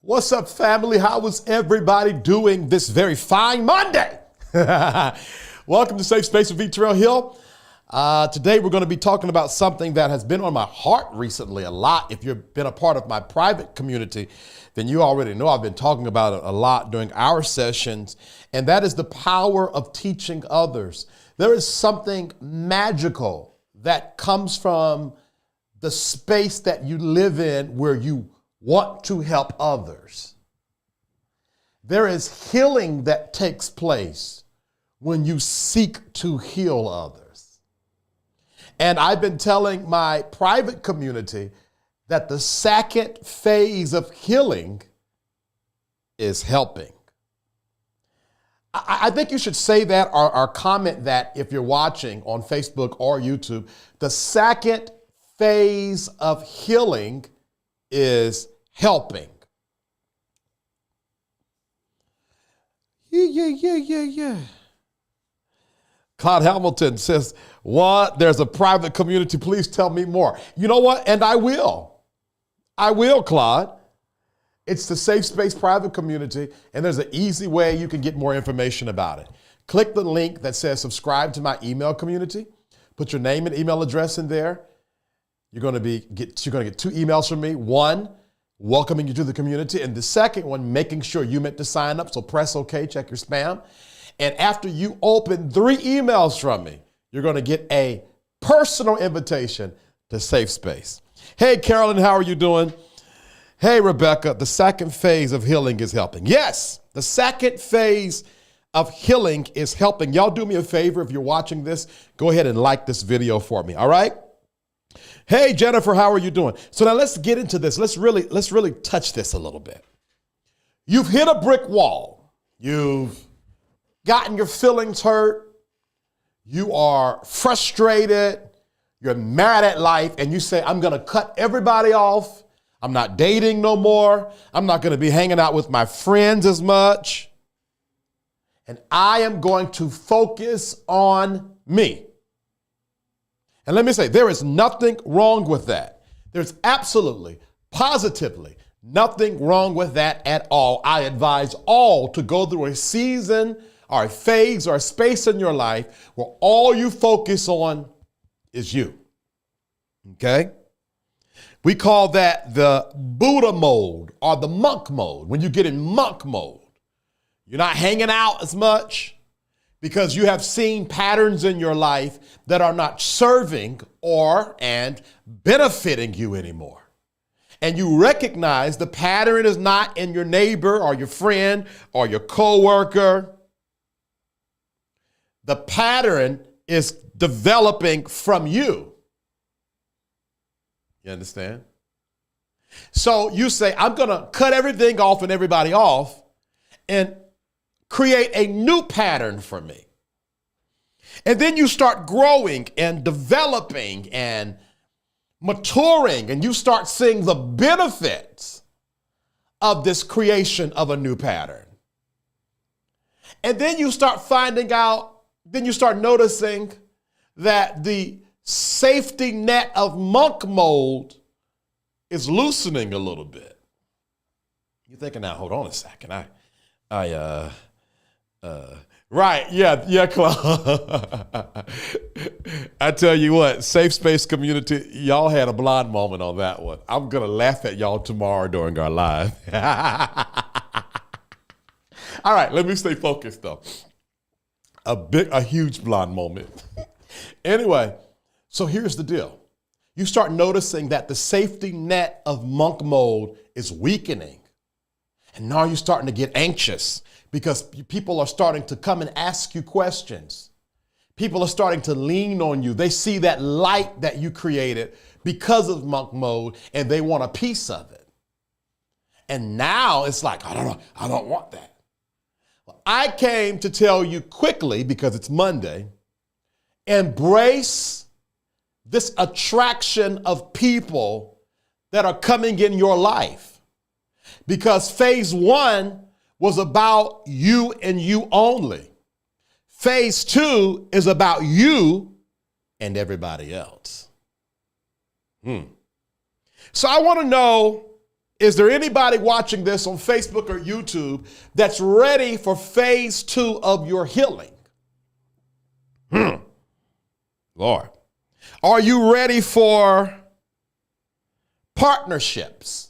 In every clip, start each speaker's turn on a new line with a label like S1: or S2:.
S1: What's up, family? How is everybody doing this very fine Monday? Welcome to Safe Space with VTerrillHill. Today, we're going to be talking about something that has been on my heart recently a lot. If you've been a part of my private community, then you already know I've been talking about it a lot during our sessions, and that is the power of teaching others. There is something magical that comes from the space that you live in where you want to help others. There is healing that takes place when you seek to heal others. And I've been telling my private community that the second phase of healing is helping. I think you should say that or comment that if you're watching on Facebook or YouTube. The second phase of healing is helping. Yeah. Claude Hamilton says, what? There's a private community. Please tell me more. You know what? And I will. I will, Claude. It's the Safe Space private community, and there's an easy way you can get more information about it. Click the link that says subscribe to my email community. Put your name and email address in there. You're going to get 2 emails from me. One, welcoming you to the community, and the second one, making sure you meant to sign up. So press OK, check your spam. And after you open 3 emails from me, you're going to get a personal invitation to Safe Space. Hey, Carolyn, how are you doing? Hey, Rebecca, the second phase of healing is helping. Yes, the second phase of healing is helping. Y'all do me a favor. If you're watching this, go ahead and like this video for me. All right. Hey, Jennifer, how are you doing? So now let's get into this. Let's really touch this a little bit. You've hit a brick wall. You've gotten your feelings hurt. You are frustrated. You're mad at life. And you say, I'm going to cut everybody off. I'm not dating no more. I'm not going to be hanging out with my friends as much. And I am going to focus on me. And let me say, there is nothing wrong with that. There's absolutely, positively nothing wrong with that at all. I advise all to go through a season or a phase or a space in your life where all you focus on is you. Okay? We call that the Buddha mode or the monk mode. When you get in monk mode, you're not hanging out as much, because you have seen patterns in your life that are not serving and benefiting you anymore. and you recognize the pattern is not in your neighbor or your friend or your coworker. The pattern is developing from you. You understand? So you say, I'm going to cut everything off and everybody off and create a new pattern for me. And then you start growing and developing and maturing, and you start seeing the benefits of this creation of a new pattern. And then you start finding out, then you start noticing that the safety net of monk mold is loosening a little bit. You're thinking, now, hold on a second. Right, yeah, Claude. I tell you what, safe space community, y'all had a blind moment on that one. I'm gonna laugh at y'all tomorrow during our live. All right, let me stay focused though. A huge blind moment. Anyway, so here's the deal. You start noticing that the safety net of monk mold is weakening. And now you're starting to get anxious because people are starting to come and ask you questions. People are starting to lean on you. They see that light that you created because of monk mode and they want a piece of it. And now it's like, I don't want that. Well, I came to tell you quickly, because it's Monday, embrace this attraction of people that are coming in your life. Because phase 1 was about you and you only. Phase 2 is about you and everybody else. So I want to know, is there anybody watching this on Facebook or YouTube that's ready for phase 2 of your healing? Lord. Are you ready for partnerships?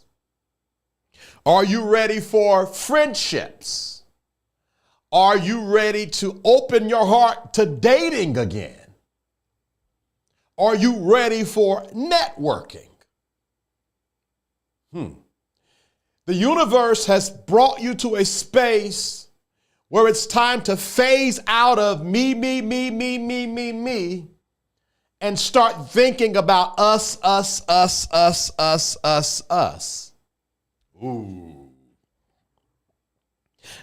S1: Are you ready for friendships? Are you ready to open your heart to dating again? Are you ready for networking? The universe has brought you to a space where it's time to phase out of me, and start thinking about us. Ooh.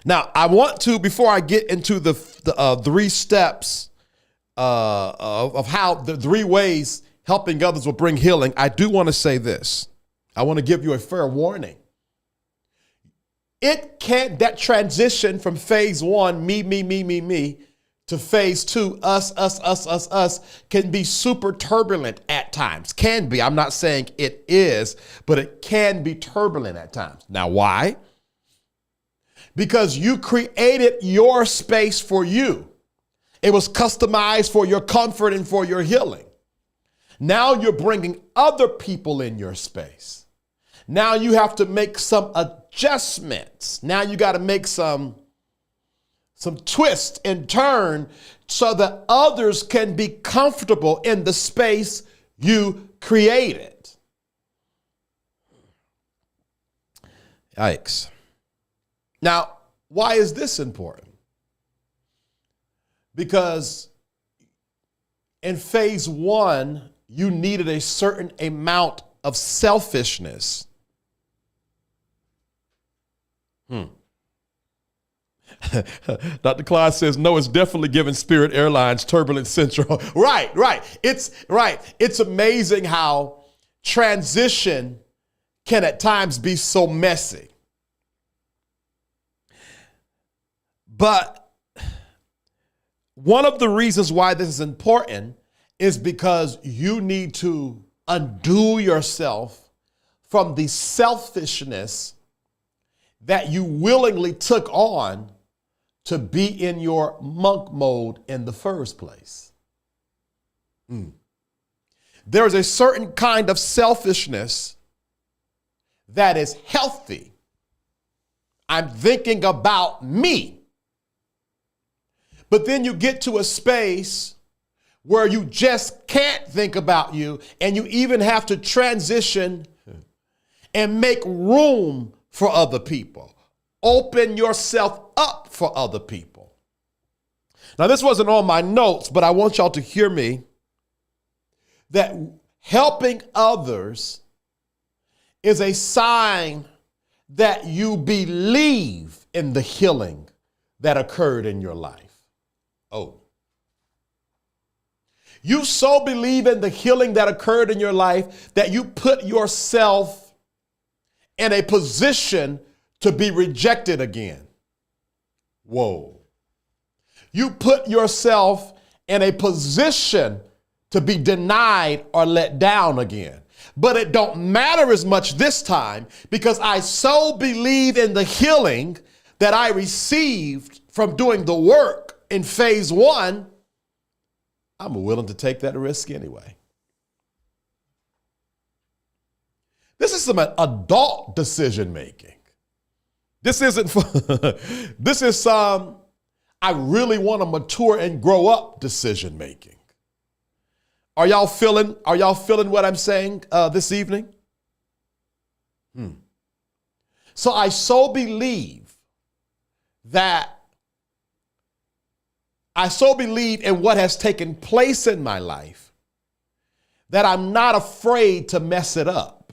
S1: Now, I want to, before I get into the 3 steps of how the 3 ways helping others will bring healing, I do want to say this. I want to give you a fair warning. That transition from phase 1, me, to phase 2, us, can be super turbulent at times. Can be. I'm not saying it is, but it can be turbulent at times. Now, why? Because you created your space for you. It was customized for your comfort and for your healing. Now you're bringing other people in your space. Now you have to make some adjustments. Now you got to make some twist and turn so that others can be comfortable in the space you created. Yikes. Now, why is this important? Because in phase 1, you needed a certain amount of selfishness. Dr. Clyde says, no, it's definitely giving Spirit Airlines turbulent syndrome. Right. It's amazing how transition can at times be so messy. But one of the reasons why this is important is because you need to undo yourself from the selfishness that you willingly took on to be in your monk mode in the first place. There is a certain kind of selfishness that is healthy. I'm thinking about me. But then you get to a space where you just can't think about you, and you even have to transition and make room for other people. Open yourself up for other people. Now, this wasn't on my notes, but I want y'all to hear me that helping others is a sign that you believe in the healing that occurred in your life. Oh. You so believe in the healing that occurred in your life that you put yourself in a position to be rejected again. Whoa. You put yourself in a position to be denied or let down again. But it don't matter as much this time because I so believe in the healing that I received from doing the work in phase 1, I'm willing to take that risk anyway. This is some adult decision making. This isn't, this is some, I really want to mature and grow up decision making. Are y'all feeling what I'm saying this evening? So I so believe in what has taken place in my life that I'm not afraid to mess it up.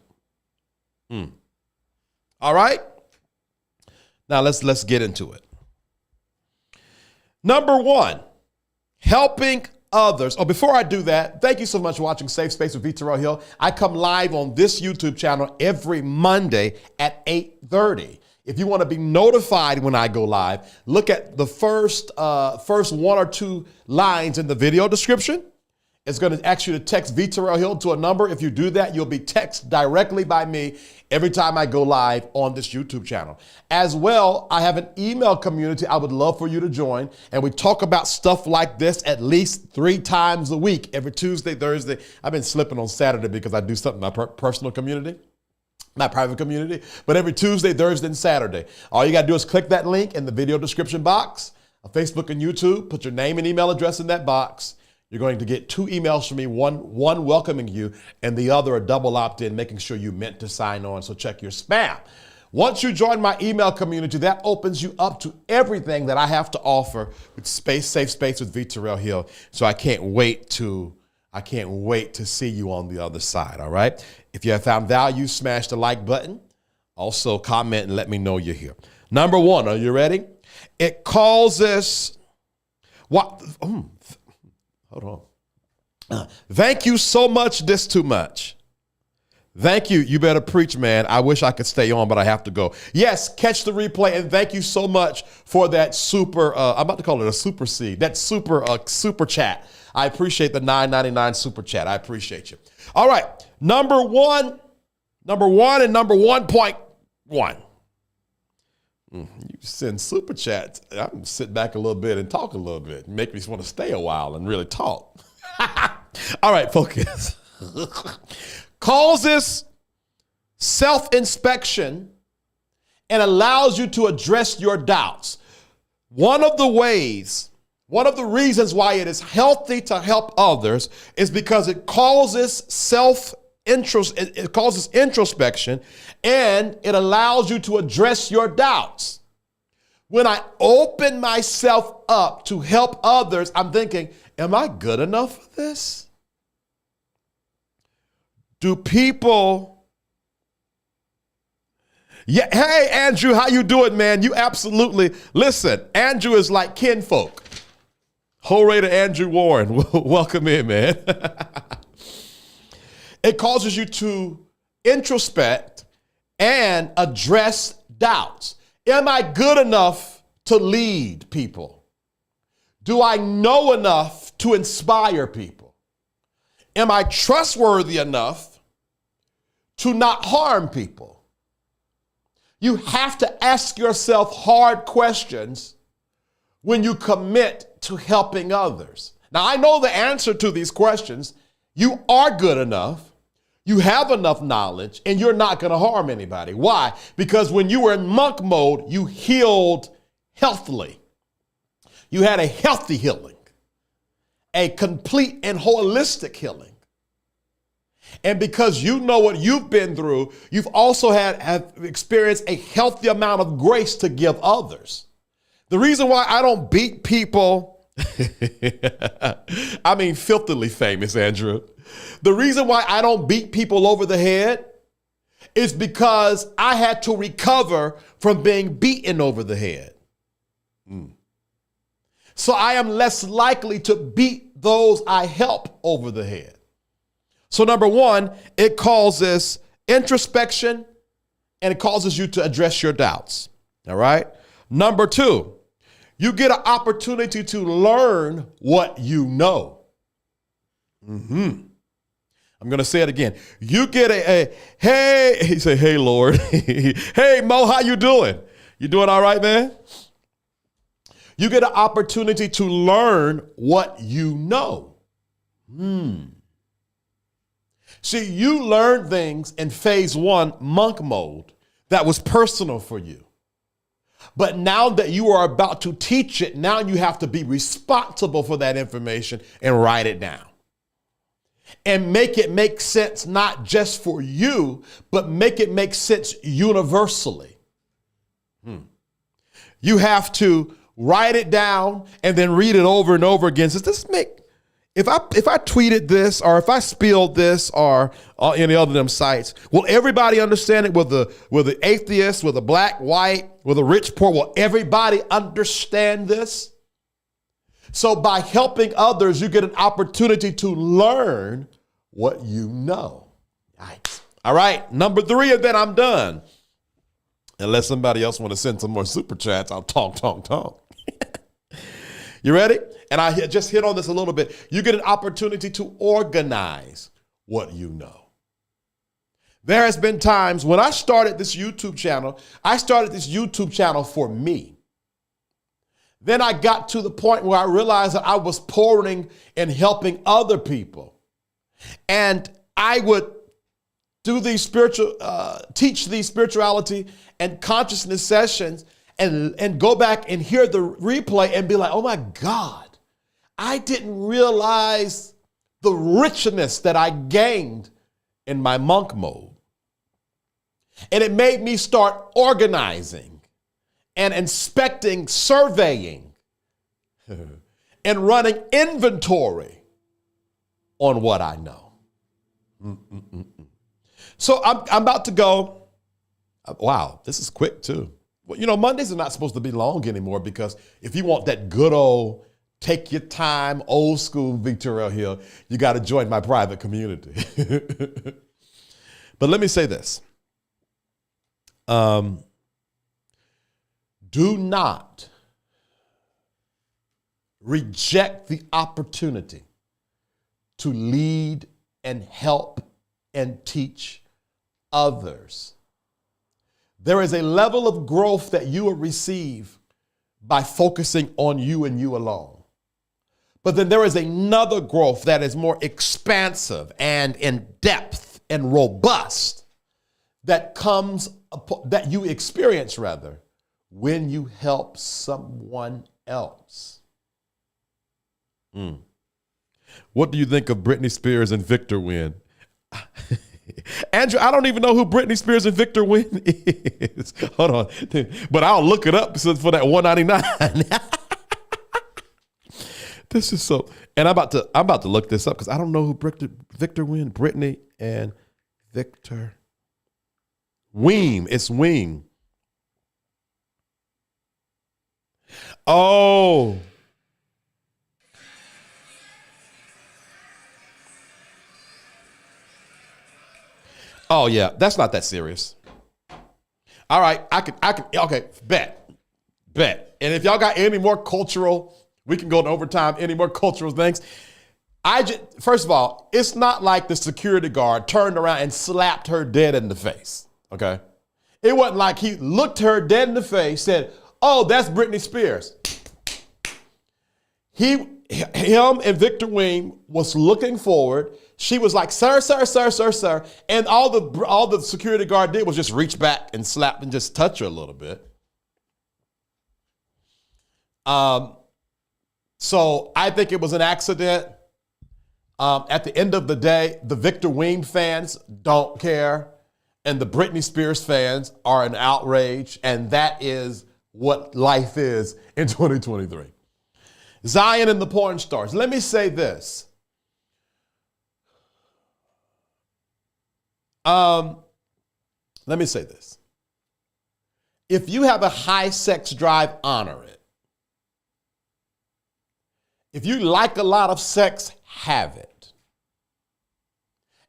S1: All right? Now let's get into it. Number 1, helping others. Oh, before I do that, thank you so much for watching Safe Space with VTerrillHill. I come live on this YouTube channel every Monday at 8:30. If you want to be notified when I go live, look at the first 1 or 2 lines in the video description. It's going to ask you to text VTerrillHill to a number. If you do that, you'll be texted directly by me every time I go live on this YouTube channel. As well, I have an email community I would love for you to join. And we talk about stuff like this at least 3 times a week, every Tuesday, Thursday. I've been slipping on Saturday because I do something in my personal community, my private community. But every Tuesday, Thursday, and Saturday. All you got to do is click that link in the video description box of Facebook and YouTube. Put your name and email address in that box. You're going to get 2 emails from me, one welcoming you and the other a double opt-in, making sure you meant to sign on. So check your spam. Once you join my email community, that opens you up to everything that I have to offer with Safe Space with VTerrillHill. So I can't wait to see you on the other side. All right. If you have found value, smash the like button. Also comment and let me know you're here. Number 1, are you ready? It causes what? Hold on. Thank you so much, this too much. Thank you. You better preach, man. I wish I could stay on, but I have to go. Yes, catch the replay, and thank you so much for that super, I'm about to call it a super seed, that super chat. I appreciate the $9.99 super chat. I appreciate you. All right, number one and number 1.1. You send super chats. I'm going to sit back a little bit and talk a little bit. Make me want to stay a while and really talk. All right, focus. Causes self-inspection and allows you to address your doubts. One of the reasons why it is healthy to help others is because it causes it causes introspection, and it allows you to address your doubts. When I open myself up to help others, I'm thinking, am I good enough for this? Do people... Yeah, hey, Andrew, how you doing, man? You absolutely... Listen, Andrew is like kinfolk. Whole Raider Andrew Warren, welcome in, man. It causes you to introspect and address doubts. Am I good enough to lead people? Do I know enough to inspire people? Am I trustworthy enough to not harm people? You have to ask yourself hard questions when you commit to helping others. Now, I know the answer to these questions. You are good enough. You have enough knowledge, and you're not going to harm anybody. Why? Because when you were in monk mode, you healed healthily. You had a healthy healing, a complete and holistic healing. And because you know what you've been through, you've also have experienced a healthy amount of grace to give others. The reason why I don't beat people, I mean, filthily famous, Andrew. The reason why I don't beat people over the head is because I had to recover from being beaten over the head. So I am less likely to beat those I help over the head. So number one, it causes introspection and it causes you to address your doubts. All right. Number two, you get an opportunity to learn what you know. I'm going to say it again. You get hey, he say, hey, Lord. Hey, Mo, how you doing? You doing all right, man? You get an opportunity to learn what you know. See, you learned things in phase one, monk mode, that was personal for you. But now that you are about to teach it, now you have to be responsible for that information and write it down. And make it make sense, not just for you, but make it make sense universally. You have to write it down and then read it over and over again. Does this make, if I tweeted this or if I spilled this or any other of them sites, will everybody understand it? Will the atheist, will the black, white, will the rich, poor, will everybody understand this? So by helping others, you get an opportunity to learn what you know. Yikes. All right, number three, and then I'm done. Unless somebody else want to send some more super chats, I'll talk. You ready? And I just hit on this a little bit. You get an opportunity to organize what you know. There has been times when I started this YouTube channel, for me. Then I got to the point where I realized that I was pouring and helping other people. And I would do these teach these spirituality and consciousness sessions and go back and hear the replay and be like, oh my God, I didn't realize the richness that I gained in my monk mode. And it made me start organizing and inspecting, surveying, and running inventory on what I know. So I'm about to go. Wow, this is quick too. Well, you know, Mondays are not supposed to be long anymore because if you want that good old, take your time, old school VTerrillHill, you got to join my private community. But let me say this. Do not reject the opportunity to lead and help and teach others. There is a level of growth that you will receive by focusing on you and you alone. But then there is another growth that is more expansive and in depth and robust that you experience rather when you help someone else. What do you think of Britney Spears and Victor Wynn? Andrew, I don't even know who Britney Spears and Victor Wynn is. Hold on. But I'll look it up for that $1.99. This is so, and I'm about to look this up because I don't know who Victor Wynn, Britney and Victor. Weem. It's Weem. Oh. Oh yeah, that's not that serious. All right, I can, okay, bet. And if y'all got any more cultural, we can go to overtime, any more cultural things. First of all, it's not like the security guard turned around and slapped her dead in the face, okay? It wasn't like he looked her dead in the face, said, oh, that's Britney Spears. Him and Victor Wynn was looking forward. She was like, sir. And all the security guard did was just reach back and slap and just touch her a little bit. So I think it was an accident. At the end of the day, the Victor Weem fans don't care, and the Britney Spears fans are in outrage, and that is what life is in 2023. Zion and the porn stars. Let me say this. Let me say this. If you have a high sex drive, honor it. If you like a lot of sex, have it.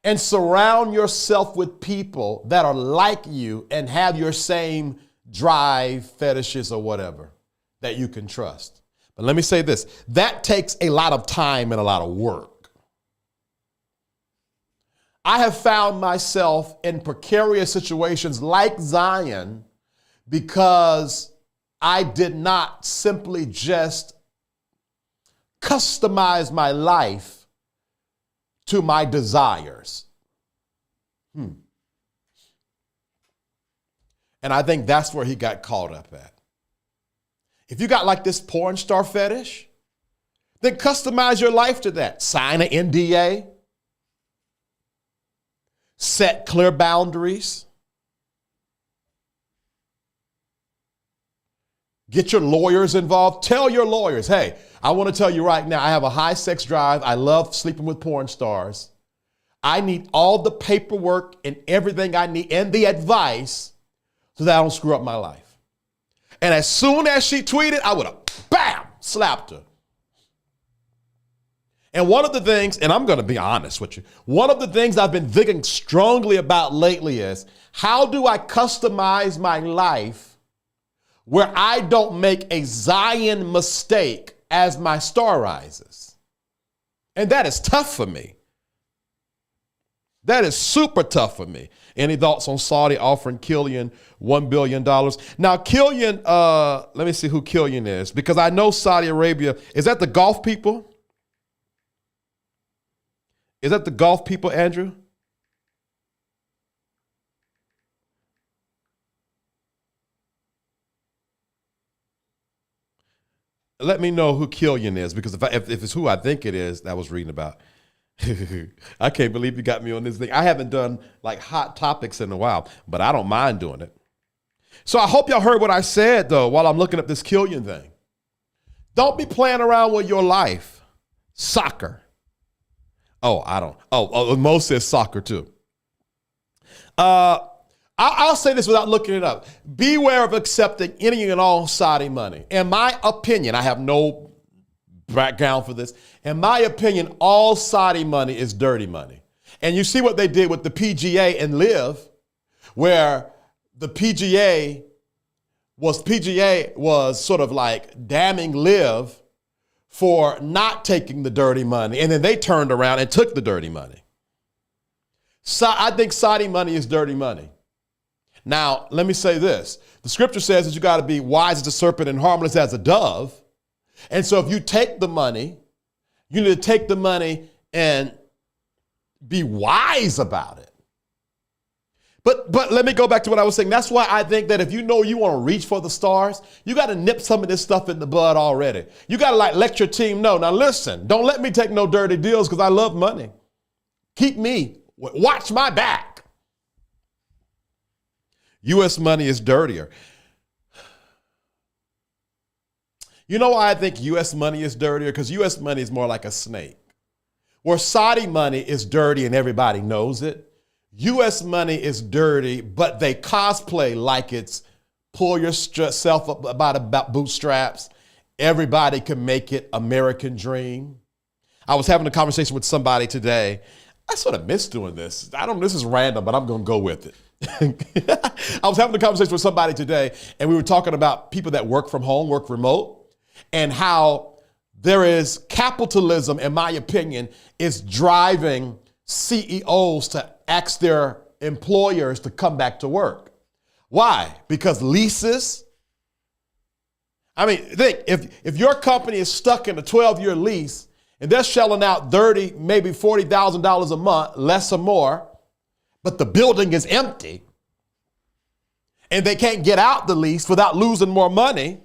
S1: And surround yourself with people that are like you and have your same drive, fetishes, or whatever that you can trust. But let me say this, that takes a lot of time and a lot of work. I have found myself in precarious situations like Zion because I did not simply just customize my life to my desires. And I think that's where he got caught up at. If you got like this porn star fetish, then customize your life to that. Sign an NDA. Set clear boundaries. Get your lawyers involved. Tell your lawyers, hey, I want to tell you right now, I have a high sex drive. I love sleeping with porn stars. I need all the paperwork and everything I need and the advice so that I don't screw up my life. And as soon as she tweeted, I would have, bam, slapped her. And one of the things, and I'm going to be honest with you, one of the things I've been thinking strongly about lately is how do I customize my life where I don't make a Zion mistake as my star rises? And that is tough for me. That is super tough for me. Any thoughts on Saudi offering Killian $1 billion? Now, Killian, let me see who Killian is, because I know Saudi Arabia, is that the golf people? Is that the golf people, Andrew? Let me know who Killian is, because if it's who I think it is that I was reading about. I can't believe you got me on this thing. I haven't done like hot topics in a while, but I don't mind doing it. So I hope y'all heard what I said, though, while I'm looking up this Killian thing. Don't be playing around with your life. Soccer. Oh, I don't. Mo says soccer, too. I'll say this without looking it up. Beware of accepting any and all Saudi money. In my opinion, I have no background for this. In my opinion, all Saudi money is dirty money. And you see what they did with the PGA and LIV, where the PGA was sort of like damning LIV for not taking the dirty money. And then they turned around and took the dirty money. So I think Saudi money is dirty money. Now, let me say this. The scripture says that you got to be wise as a serpent and harmless as a dove. And so if you take the money, you need to take the money and be wise about it. But let me go back to what I was saying. That's why I think that if you know you want to reach for the stars, you got to nip some of this stuff in the bud already. You got to like let your team know. Now listen, don't let me take no dirty deals because I love money. Keep me, watch my back. U.S. money is dirtier. You know why I think U.S. money is dirtier? Because U.S. money is more like a snake. Where Saudi money is dirty and everybody knows it. U.S. money is dirty, but they cosplay like it's pull yourself up by the bootstraps. Everybody can make it, American dream. I was having a conversation with somebody today. I sort of miss doing this. This is random, but I'm going to go with it. I was having a conversation with somebody today, and we were talking about people that work from home, work remote, and how there is capitalism, in my opinion, is driving CEOs to ask their employers to come back to work. Why? Because leases. I mean, think, if your company is stuck in a 12-year lease and they're shelling out $30,000, maybe $40,000 a month, less or more, but the building is empty and they can't get out the lease without losing more money,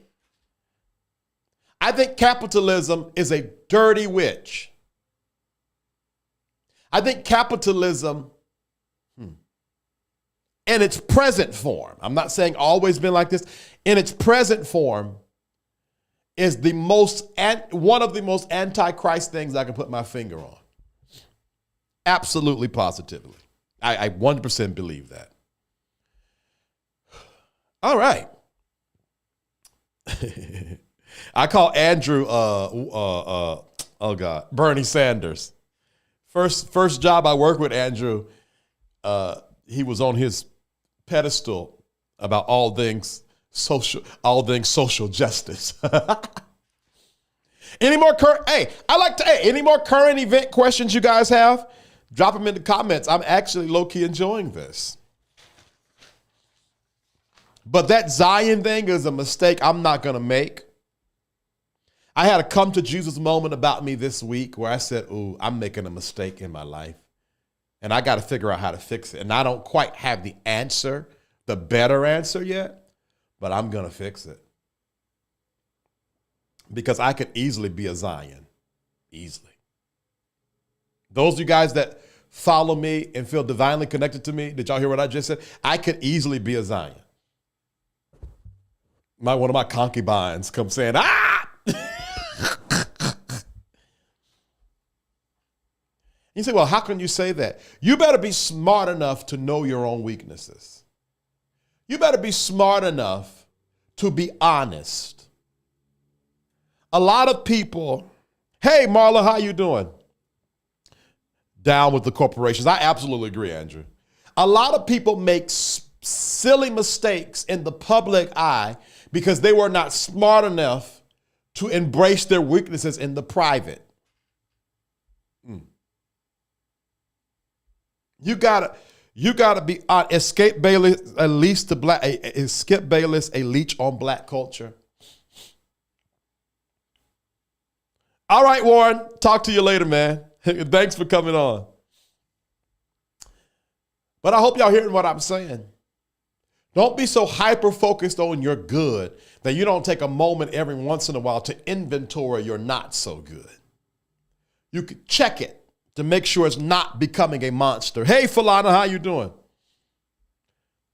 S1: I think capitalism is a dirty witch. I think capitalism in its present form, I'm not saying always been like this, in its present form is one of the most antichrist things I can put my finger on. Absolutely, positively. I 100% believe that. All right. I call Andrew, Bernie Sanders. First job I worked with Andrew, he was on his pedestal about all things social justice. Any more current event questions you guys have? Drop them in the comments. I'm actually low-key enjoying this. But that Zion thing is a mistake I'm not going to make. I had a come to Jesus moment about me this week where I said, ooh, I'm making a mistake in my life. And I got to figure out how to fix it. And I don't quite have the answer, the better answer yet, but I'm going to fix it. Because I could easily be a Zion. Easily. Those of you guys that follow me and feel divinely connected to me, did y'all hear what I just said? I could easily be a Zion. One of my concubines come saying, ah! You say, well, how can you say that? You better be smart enough to know your own weaknesses. You better be smart enough to be honest. A lot of people, hey, Marla, how you doing? Down with the corporations. I absolutely agree, Andrew. A lot of people make silly mistakes in the public eye because they were not smart enough to embrace their weaknesses in the private. You gotta be on Skip Bayless, a leech on black culture. All right, Warren, talk to you later, man. Thanks for coming on. But I hope y'all hearing what I'm saying. Don't be so hyper-focused on your good that you don't take a moment every once in a while to inventory your not so good. You could check it to make sure it's not becoming a monster. Hey, Falana, how you doing?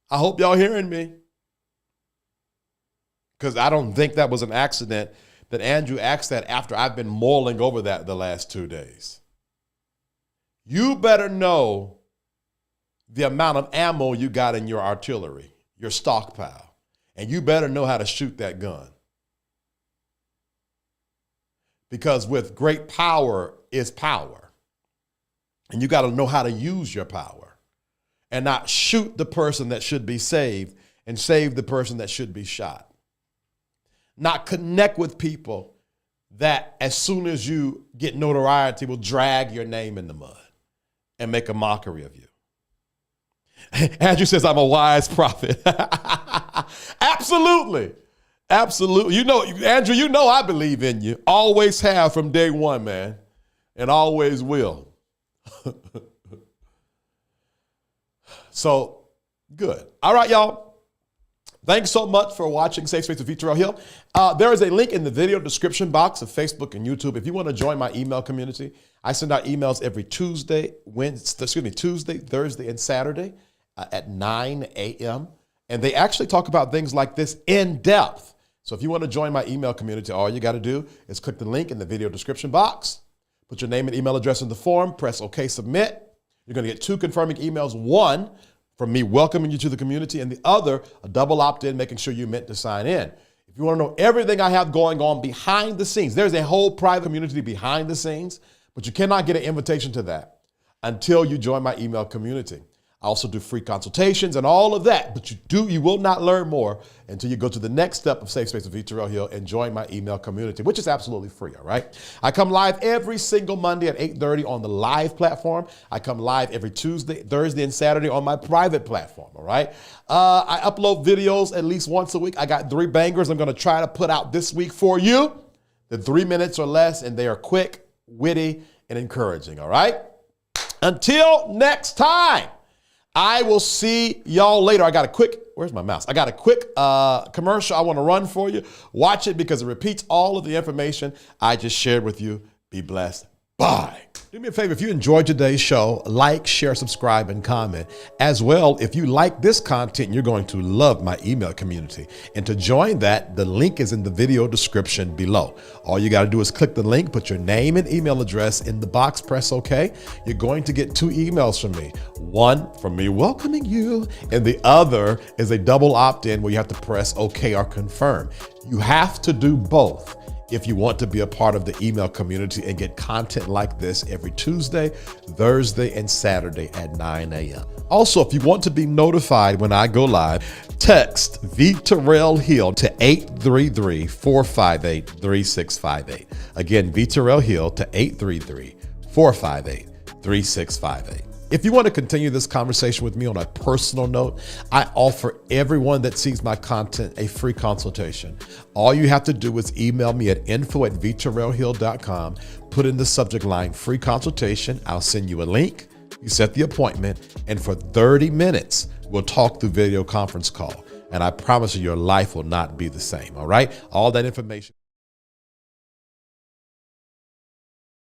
S1: I hope y'all hearing me. Because I don't think that was an accident that Andrew asked that after I've been mulling over that the last 2 days. You better know the amount of ammo you got in your artillery, your stockpile, and you better know how to shoot that gun. Because with great power is power. And you got to know how to use your power and not shoot the person that should be saved and save the person that should be shot. Not connect with people that as soon as you get notoriety will drag your name in the mud and make a mockery of you. Andrew says, I'm a wise prophet. Absolutely. Absolutely. You know, Andrew, you know I believe in you. Always have from day one, man. And always will. So, good. All right, y'all. Thanks so much for watching Safe Space with VTerrillHill. There is a link in the video description box of Facebook and YouTube. If you want to join my email community, I send out emails every Tuesday, Thursday, and Saturday at 9 a.m. And they actually talk about things like this in depth. So if you want to join my email community, all you got to do is click the link in the video description box, put your name and email address in the form, press OK, submit. You're going to get 2 confirming emails, one from me welcoming you to the community, and the other, a double opt-in, making sure you meant to sign in. If you want to know everything I have going on behind the scenes, there's a whole private community behind the scenes, but you cannot get an invitation to that until you join my email community. I also do free consultations and all of that, but you will not learn more until you go to the next step of Safe Space with VTerrillHill and join my email community, which is absolutely free, all right? I come live every single Monday at 8:30 on the live platform. I come live every Tuesday, Thursday, and Saturday on my private platform, all right? I upload videos at least once a week. I got 3 bangers I'm gonna try to put out this week for you. They're 3 minutes or less, and they are quick, witty, and encouraging, all right? Until next time. I will see y'all later. Where's my mouse? I got a quick commercial I want to run for you. Watch it because it repeats all of the information I just shared with you. Be blessed. Bye. Do me a favor, if you enjoyed today's show, like, share, subscribe, and comment. As well, if you like this content, you're going to love my email community. And to join that, the link is in the video description below. All you got to do is click the link, put your name and email address in the box, press OK. You're going to get 2 emails from me. One from me welcoming you, and the other is a double opt-in where you have to press OK or confirm. You have to do both if you want to be a part of the email community and get content like this every Tuesday, Thursday, and Saturday at 9 a.m. Also, if you want to be notified when I go live, text VTerrillHill to 833-458-3658. Again, VTerrillHill to 833-458-3658. If you want to continue this conversation with me on a personal note, I offer everyone that sees my content a free consultation. All you have to do is email me at info@VTerrillHill.com, put in the subject line free consultation. I'll send you a link. You set the appointment, and for 30 minutes, we'll talk through video conference call. And I promise you, your life will not be the same. All right. All that information.